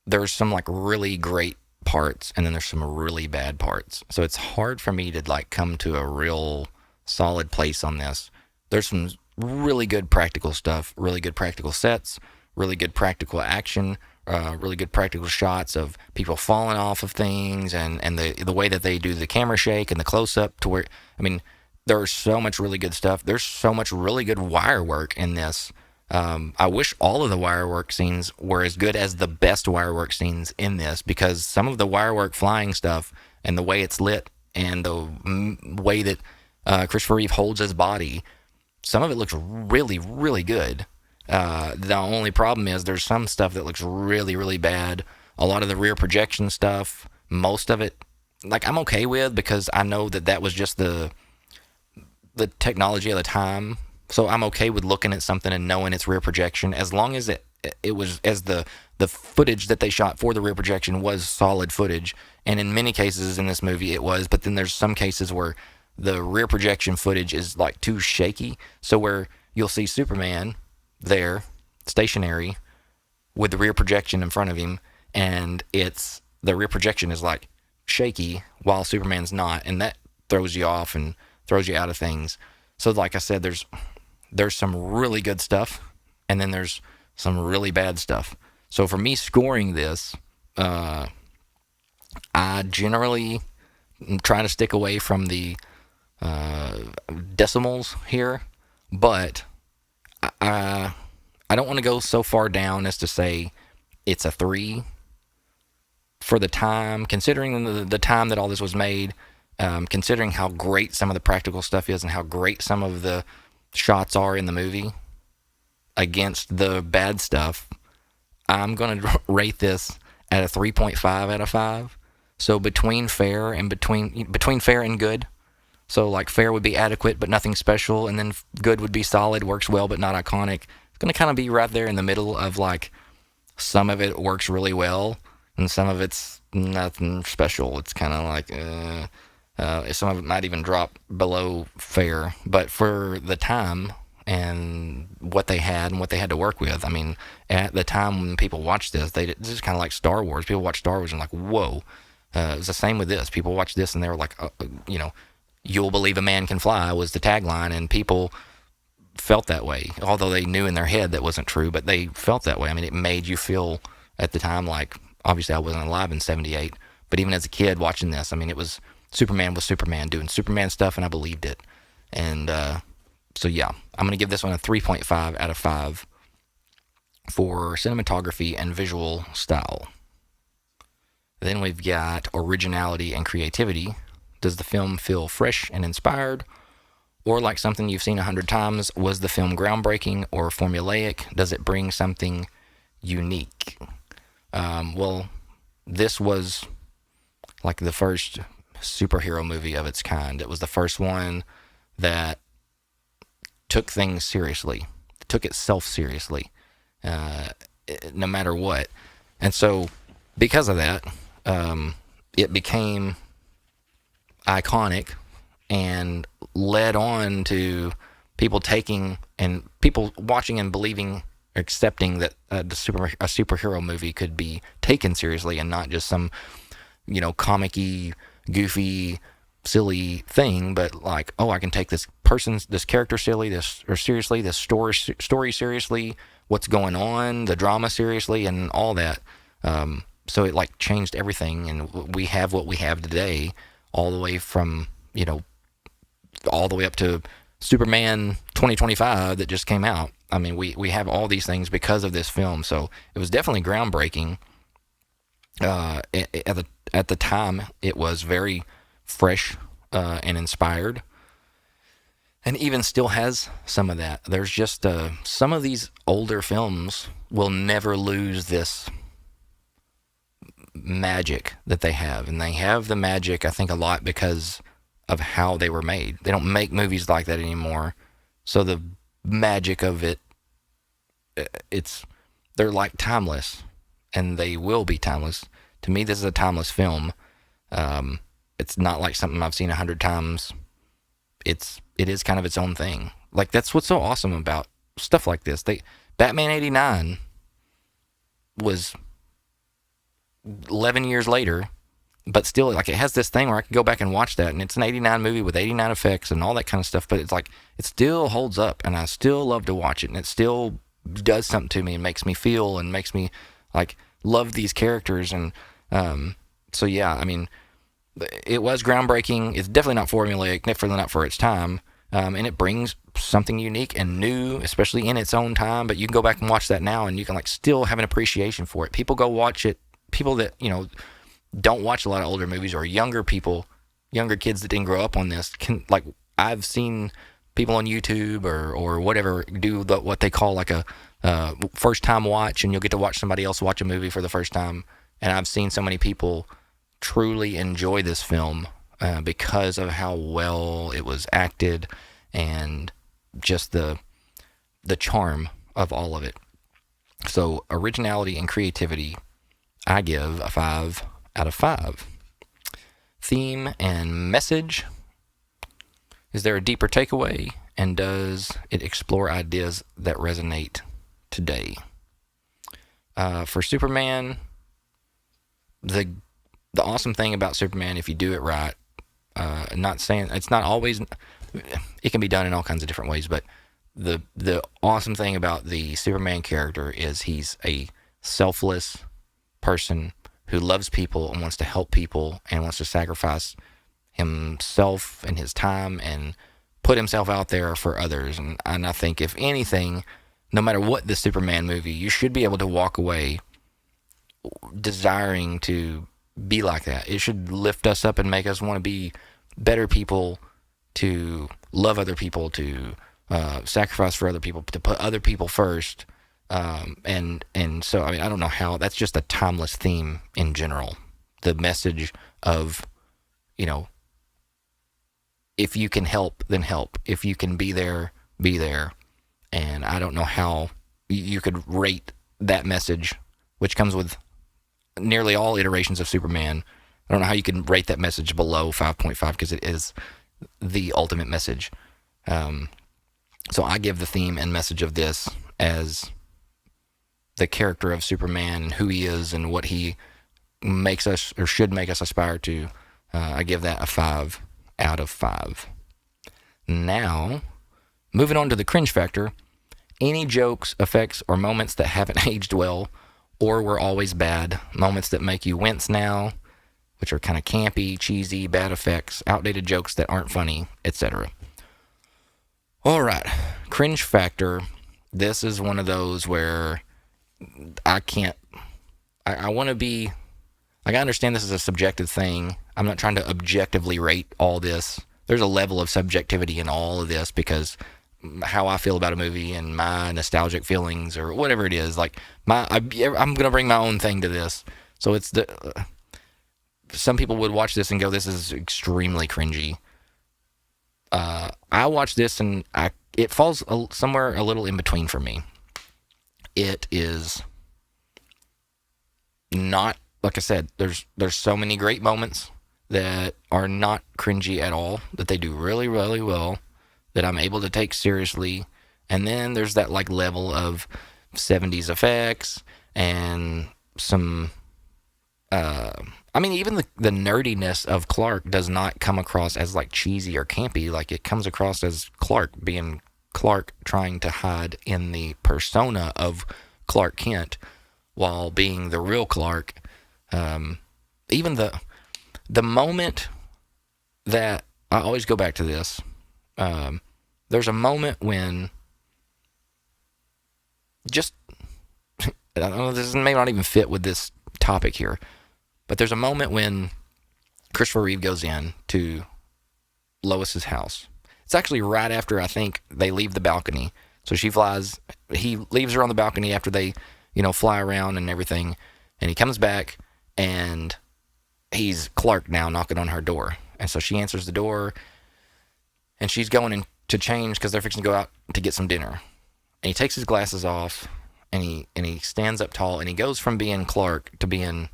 there's some like really great parts and then there's some really bad parts. So it's hard for me to like come to a real solid place on this. There's some really good practical stuff, really good practical sets, really good practical action, really good practical shots of people falling off of things, and the way that they do the camera shake and the close-up to where, I mean, there's so much really good stuff. There's so much really good wire work in this. I wish all of the wire work scenes were as good as the best wire work scenes in this, because some of the wire work flying stuff and the way it's lit and the way that Christopher Reeve holds his body, some of it looks really, really good. The only problem is there's some stuff that looks really, really bad. A lot of the rear projection stuff, most of it, like I'm okay with, because I know that that was just the technology of the time. So I'm okay with looking at something and knowing it's rear projection, as long as it was, as the footage that they shot for the rear projection was solid footage. And in many cases in this movie it was, but then there's some cases where the rear projection footage is like too shaky. So where you'll see Superman there, stationary, with the rear projection in front of him, and the rear projection is like shaky while Superman's not, and that throws you off and throws you out of things. So like I said, there's some really good stuff, and then there's some really bad stuff. So for me scoring this, I generally try to stick away from the decimals here, but I don't want to go so far down as to say it's a 3 for the time, considering the time that all this was made, considering how great some of the practical stuff is and how great some of the shots are in the movie against the bad stuff. I'm going to rate this at a 3.5 out of 5. So between fair and between fair and good. So like fair would be adequate but nothing special, and then good would be solid, works well but not iconic. It's going to kind of be right there in the middle of like some of it works really well and some of it's nothing special. It's kind of like some of it might even drop below fair. But for the time and what they had and what they had to work with, I mean, at the time when people watched this, this is kind of like Star Wars. People watch Star Wars and like, whoa. It was the same with this. People watched this and they were like, "You'll believe a man can fly" was the tagline, and people felt that way. Although they knew in their head that wasn't true, but they felt that way. I mean, it made you feel at the time like, obviously I wasn't alive in 78, but even as a kid watching this, I mean, it was Superman doing Superman stuff, and I believed it. And so yeah, I'm going to give this one a 3.5 out of 5 for cinematography and visual style. Then we've got originality and creativity. Does the film feel fresh and inspired, or like something you've seen 100 times? Was the film groundbreaking or formulaic? Does it bring something unique? Well, this was like the first superhero movie of its kind. It was the first one that took things seriously, took itself seriously, no matter what. And so because of that, it became iconic and led on to people taking and people watching and believing, accepting that a superhero movie could be taken seriously and not just some, comic-y, goofy, silly thing, but like, oh, I can take this character seriously, this story seriously, what's going on, the drama seriously, and all that. So it like changed everything, and we have what we have today, all the way from, all the way up to Superman 2025 that just came out. I mean, we have all these things because of this film, so it was definitely groundbreaking. At the time, it was very fresh and inspired, and even still has some of that. There's just some of these older films will never lose this magic that they have, and they have the magic, I think, a lot because of how they were made. They don't make movies like that anymore, so the magic of it, they're like timeless, and they will be timeless. To me, this is a timeless film. It's not like something I've seen 100 times. It is kind of its own thing. Like, that's what's so awesome about stuff like this. Batman 89 was 11 years later, but still, like, it has this thing where I can go back and watch that, and it's an 89 movie with 89 effects and all that kind of stuff, but it's like, it still holds up, and I still love to watch it, and it still does something to me and makes me feel and makes me, like, love these characters. And so, yeah, I mean, it was groundbreaking. It's definitely not formulaic, definitely not for its time, and it brings something unique and new, especially in its own time. But you can go back and watch that now, and you can, like, still have an appreciation for it. People go watch it. People that, don't watch a lot of older movies, or younger kids that didn't grow up on this, can, like, I've seen people on YouTube or whatever do what they call like a first time watch, and you'll get to watch somebody else watch a movie for the first time. And I've seen so many people truly enjoy this film because of how well it was acted and just the charm of all of it. So originality and creativity, I give a 5 out of 5. Theme and message. Is there a deeper takeaway? And does it explore ideas that resonate today? For Superman, the awesome thing about Superman, if you do it right, not saying it's not always, it can be done in all kinds of different ways, but the awesome thing about the Superman character is he's a selfless person who loves people and wants to help people and wants to sacrifice himself and his time and put himself out there for others. And I think, if anything, no matter what the Superman movie, you should be able to walk away desiring to be like that. It should lift us up and make us want to be better people, to love other people, to sacrifice for other people, to put other people first. And so, I mean, I don't know how, that's just a timeless theme in general. The message of, if you can help, then help. If you can be there, be there. And I don't know how you could rate that message, which comes with nearly all iterations of Superman. I don't know how you can rate that message below 5.5, because it is the ultimate message. So I give the theme and message of this as the character of Superman, who he is and what he makes us, or should make us, aspire to. I give that a 5 out of 5. Now, moving on to the cringe factor. Any jokes, effects, or moments that haven't aged well or were always bad. Moments that make you wince now, which are kind of campy, cheesy, bad effects, outdated jokes that aren't funny, etc. All right, cringe factor. This is one of those where I want to be, like, I understand this is a subjective thing. I'm not trying to objectively rate all this. There's a level of subjectivity in all of this, because how I feel about a movie and my nostalgic feelings, or whatever it is, like, I'm going to bring my own thing to this. So it's some people would watch this and go, this is extremely cringy. I watch this and it falls somewhere a little in between for me. It is not, like I said, there's so many great moments that are not cringy at all, that they do really, really well, that I'm able to take seriously. And then there's that like level of 70s effects and some even the nerdiness of Clark does not come across as like cheesy or campy. Like it comes across as Clark being Clark, trying to hide in the persona of Clark Kent while being the real Clark. Even the moment that I always go back to this, there's a moment when just I don't know, this may not even fit with this topic here, but there's a moment when Christopher Reeve goes in to Lois's house. It's actually right after I think they leave the balcony. So he leaves her on the balcony after they, fly around and everything. And he comes back and he's Clark now knocking on her door. And so she answers the door and she's going in to change because they're fixing to go out to get some dinner. And he takes his glasses off and he stands up tall and he goes from being Clark to being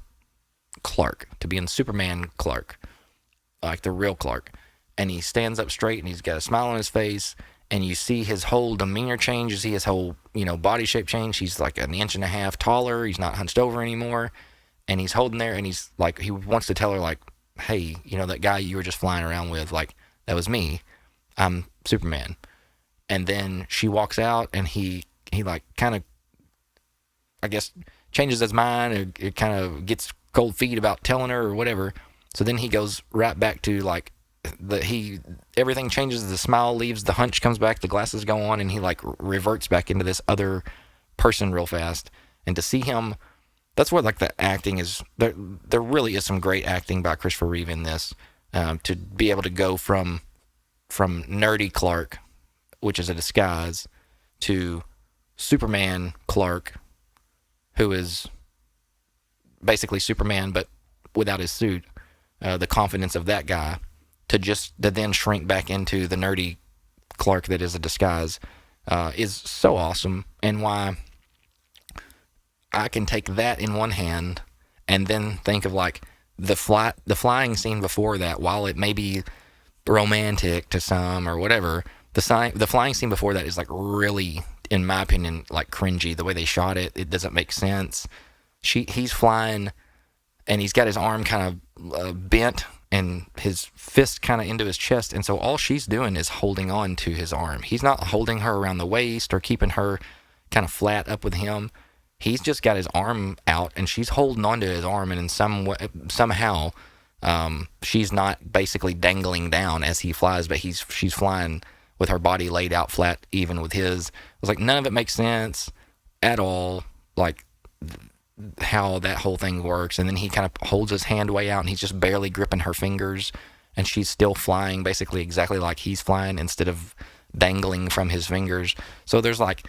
Superman Clark, like the real Clark. And he stands up straight and he's got a smile on his face, and you see his whole demeanor change. You see his whole, body shape change. He's like an inch and a half taller. He's not hunched over anymore. And he's holding there and he's like, he wants to tell her like, hey, that guy you were just flying around with, like, that was me. I'm Superman. And then she walks out and he like kind of, I guess, changes his mind, or it kind of gets cold feet about telling her or whatever. So then he goes right back to like everything changes. The smile leaves, the hunch comes back, the glasses go on, and he like reverts back into this other person real fast. And to see him, that's what like the acting is. There really is some great acting by Christopher Reeve in this, to be able to go from nerdy Clark, which is a disguise, to Superman Clark, who is basically Superman but without his suit, the confidence of that guy, to then shrink back into the nerdy Clark that is a disguise, is so awesome. And why I can take that in one hand and then think of like the flying scene before that, while it may be romantic to some or whatever, the flying scene before that is like really, in my opinion, like cringy. The way they shot it, it doesn't make sense. He's flying and he's got his arm kind of bent and his fist kind of into his chest, and so all she's doing is holding on to his arm. He's not holding her around the waist or keeping her kind of flat up with him. He's just got his arm out and she's holding onto his arm, and in somehow she's not basically dangling down as he flies, but she's flying with her body laid out flat even with his. I was like, none of it makes sense at all, like how that whole thing works. And then he kind of holds his hand way out and he's just barely gripping her fingers, and she's still flying basically exactly like he's flying instead of dangling from his fingers. So there's like,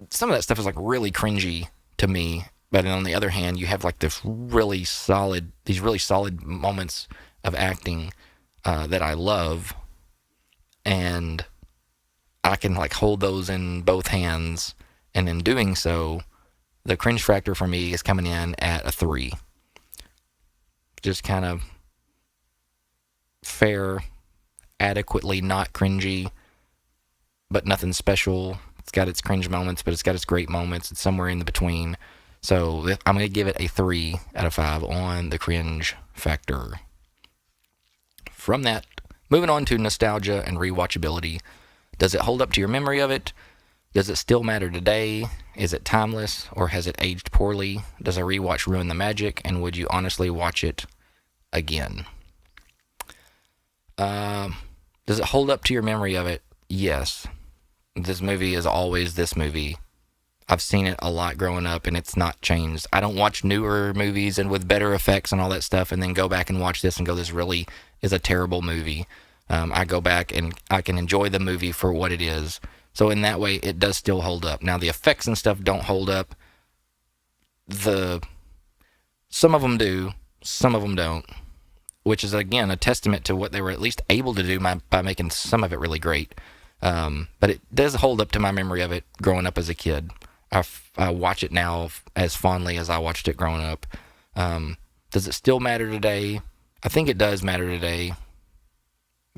some of that stuff is like really cringy to me, but on the other hand, you have like these really solid moments of acting that I love, and I can like hold those in both hands, and in doing so, the cringe factor for me is coming in at a 3. Just kind of fair, adequately not cringy, but nothing special. It's got its cringe moments, but it's got its great moments. It's somewhere in the between. So I'm going to give it a 3 out of 5 on the cringe factor. From that, moving on to nostalgia and rewatchability. Does it hold up to your memory of it? Does it still matter today? Is it timeless, or has it aged poorly? Does a rewatch ruin the magic, and would you honestly watch it again? Does it hold up to your memory of it? Yes. This movie is always this movie. I've seen it a lot growing up, and it's not changed. I don't watch newer movies and with better effects and all that stuff and then go back and watch this and go, this really is a terrible movie. I go back and I can enjoy the movie for what it is. So in that way, it does still hold up. Now, the effects and stuff don't hold up. Some of them do, some of them don't, which is, again, a testament to what they were at least able to do by making some of it really great. But it does hold up to my memory of it growing up as a kid. I watch it now as fondly as I watched it growing up. Does it still matter today? I think it does matter today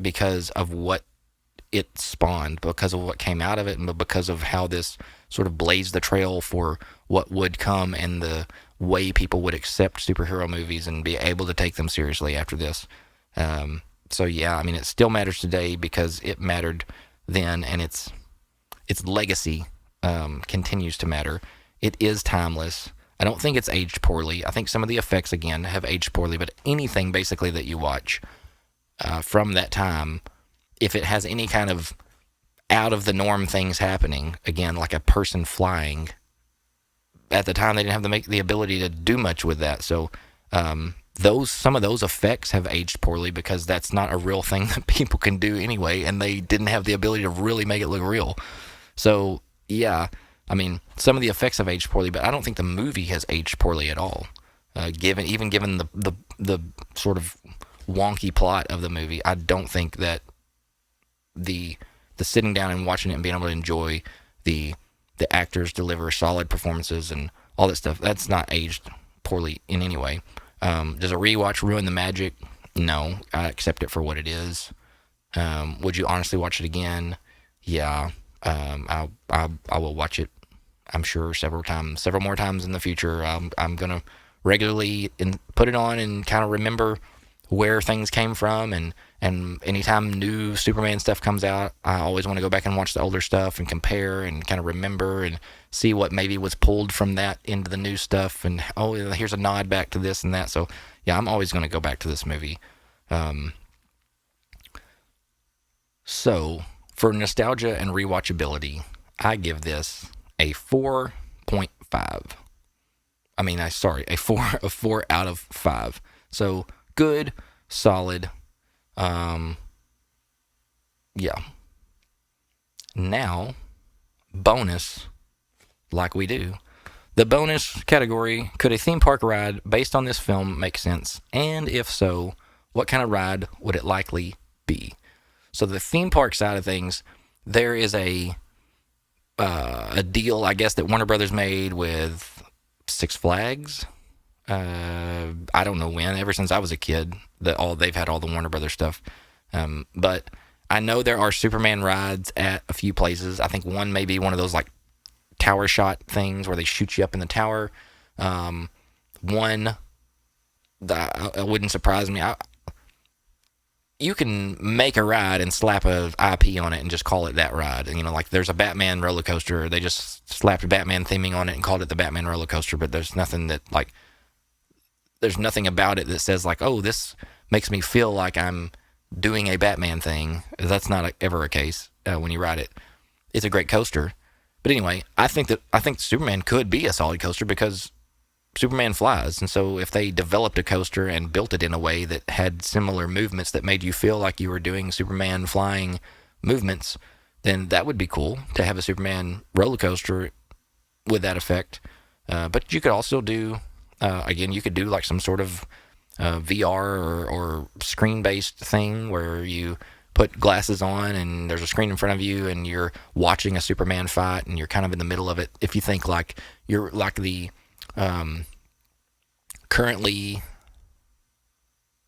because of what it spawned, because of what came out of it, and because of how this sort of blazed the trail for what would come and the way people would accept superhero movies and be able to take them seriously after this. So yeah, I mean, it still matters today because it mattered then, and its legacy continues to matter. It is timeless. I don't think it's aged poorly. I think some of the effects, again, have aged poorly, but anything basically that you watch from that time, if it has any kind of out of the norm things happening, again, like a person flying, at the time they didn't have the ability to do much with that. So some of those effects have aged poorly because that's not a real thing that people can do anyway, and they didn't have the ability to really make it look real. So yeah, I mean, some of the effects have aged poorly, but I don't think the movie has aged poorly at all. Given the sort of wonky plot of the movie, I don't think that the sitting down and watching it and being able to enjoy the actors deliver solid performances and all that stuff, that's not aged poorly in any way. Does a rewatch ruin the magic? No, I accept it for what it is. Would you honestly watch it again? Yeah, I will watch it, I'm sure, several more times in the future. I'm gonna regularly put it on and kind of remember where things came from, and anytime new Superman stuff comes out, I always want to go back and watch the older stuff and compare and kind of remember and see what maybe was pulled from that into the new stuff, and here's a nod back to this and that. So yeah, I'm always going to go back to this movie. So for nostalgia and rewatchability, I give this a 4.5. I mean, a 4 out of 5. So good, solid. Yeah. Now, bonus, like we do. The bonus category: could a theme park ride based on this film make sense? And if so, what kind of ride would it likely be? So the theme park side of things, there is a deal, I guess, that Warner Brothers made with Six Flags. I don't know when, ever since I was a kid, they've had all the Warner Brothers stuff. But I know there are Superman rides at a few places. I think one may be one of those like tower shot things where they shoot you up in the tower. One that wouldn't surprise me. You can make a ride and slap a IP on it and just call it that ride. You know, like there's a Batman roller coaster. They just slapped a Batman theming on it and called it the Batman roller coaster. But there's nothing about it that says like, oh, this makes me feel like I'm doing a Batman thing. That's not ever a case when you ride it. It's a great coaster. But anyway, I think Superman could be a solid coaster because Superman flies. And so if they developed a coaster and built it in a way that had similar movements that made you feel like you were doing Superman flying movements, then that would be cool to have a Superman roller coaster with that effect. But you could also do, again, you could do like some sort of VR or screen-based thing where you put glasses on and there's a screen in front of you and you're watching a Superman fight and you're kind of in the middle of it. If you think like you're like the currently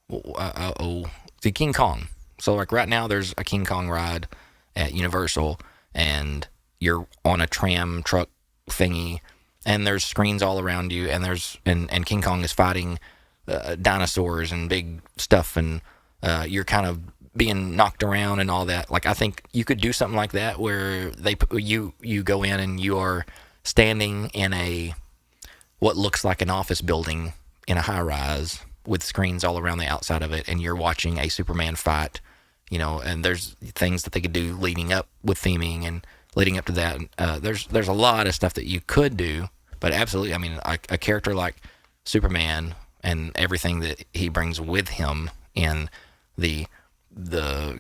the King Kong. So like right now there's a King Kong ride at Universal and you're on a tram truck thingy and there's screens all around you and King Kong is fighting dinosaurs and big stuff and you're kind of being knocked around and all that. Like I think you could do something like that where you go in and you are standing in what looks like an office building in a high rise with screens all around the outside of it, and you're watching a Superman fight, you know, and there's things that they could do leading up with theming and leading up to that. There's a lot of stuff that you could do, but absolutely, I mean, a character like Superman and everything that he brings with him in the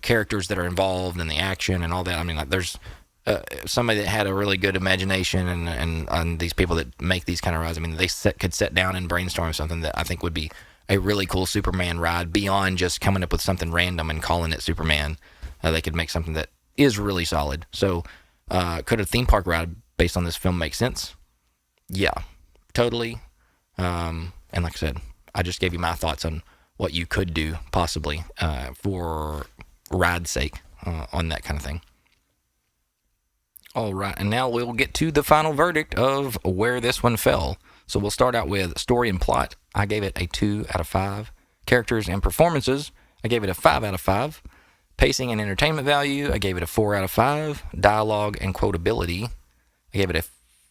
characters that are involved and the action and all that. I mean, like there's somebody that had a really good imagination and these people that make these kind of rides. I mean, they could sit down and brainstorm something that I think would be a really cool Superman ride beyond just coming up with something random and calling it Superman. They could make something that is really solid. So could a theme park ride based on this film make sense? Yeah, totally. And like I said, I just gave you my thoughts on what you could do possibly for ride's sake on that kind of thing. All right, and now we'll get to the final verdict of where this one fell. So we'll start out with story and plot. I gave it a 2 out of 5. Characters and performances, I gave it a 5 out of 5. Pacing and entertainment value, I gave it a 4 out of 5. Dialogue and quotability, I gave it a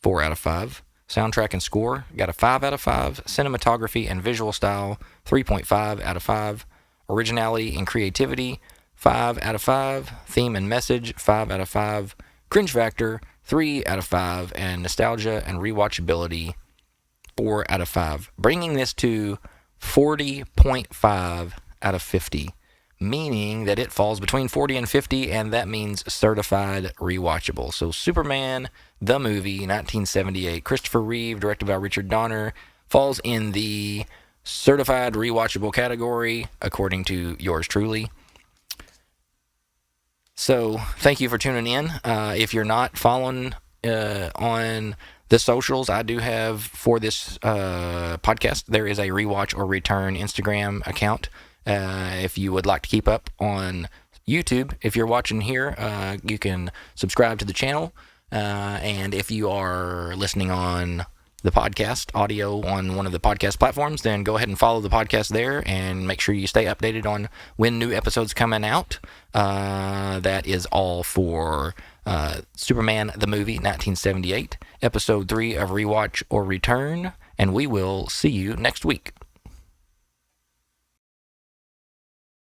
4 out of 5. Soundtrack and score, got a 5 out of 5. Cinematography and visual style, 3.5 out of 5. Originality and creativity, 5 out of 5. Theme and message, 5 out of 5. Cringe factor, 3 out of 5. And nostalgia and rewatchability, 4 out of 5. Bringing this to 40.5 out of 50. Meaning that it falls between 40 and 50, and that means certified rewatchable. So Superman, the movie, 1978, Christopher Reeve, directed by Richard Donner, falls in the certified rewatchable category, according to yours truly. So thank you for tuning in. If you're not following on the socials, I do have for this podcast, there is a Rewatch or Return Instagram account. If you would like to keep up on YouTube, if you're watching here, you can subscribe to the channel. And if you are listening on the podcast audio on one of the podcast platforms, then go ahead and follow the podcast there and make sure you stay updated on when new episodes coming out. That is all for Superman the movie 1978, episode 3 of Rewatch or Return, and we will see you next week.